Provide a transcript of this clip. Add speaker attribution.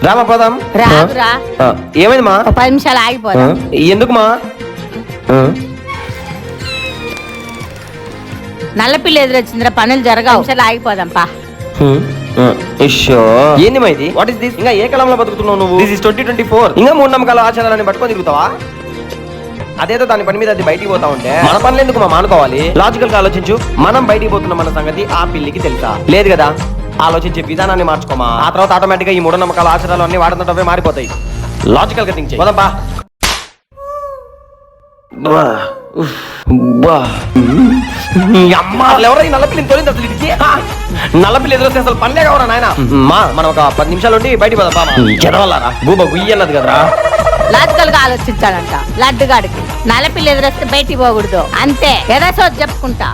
Speaker 1: రామా పోదాం.
Speaker 2: రాదురా,
Speaker 1: ఏమైంది మా?
Speaker 2: 10 నిమిషాలు ఆగిపోదా?
Speaker 1: ఎందుకు మా?
Speaker 2: నల్లపిల్లి ఎదురొచ్చిందిరా, పనులు జరగవు. నిమిషాలు ఆగిపోదాంపా.
Speaker 1: ఏంది మా ఇది? What is this? ఇంకా ఏ కాలంలో బతుకుతున్నావు నువ్వు? This is 2024. ఇంకా మూఢనమ్మకాల ఆచారాలని పట్టుకొని తిరుగుతావా? అదేదో దాని పని మీద అది బయటికి పోతా ఉంటే మన పనులు ఎందుకు మా మానుకోవాలి? లాజికల్ గా ఆలోచించు. మనం బయటికి పోతున్న మన సంగతి ఆ పిల్లికి తెలుసా? లేదు కదా. ఆలోచించే విధానాన్ని మార్చుకోమా. ఆ తర్వాత ఆటోమేటిక్ గా ఈ మూఢనమ్మకాల ఆచారాలు అన్ని వాడుతున్నవే మారిపోతాయి. లాజికల్ గా థింక్ చేయి. పోదాంపా. ఎవరో ఈ నల్లపిల్లిని తోలింది అసలు ఇది. నల్లపిల్లి ఎదురొస్తే అసలు పనిలే కావరా నాయన. మా మనం ఒక 10 నిమిషాలు ఉండి బయటికి పోదాం. చదవాలరా భూబా గుయ్యల్లదు కదరా.
Speaker 2: లాజికల్ గా ఆలోచించాలంట లడ్డుగాడికి. నల్లపిల్లి ఎదురొస్తే బయటికి పోకూడదు అంతే. ఎదసో చెప్పుకుంటా.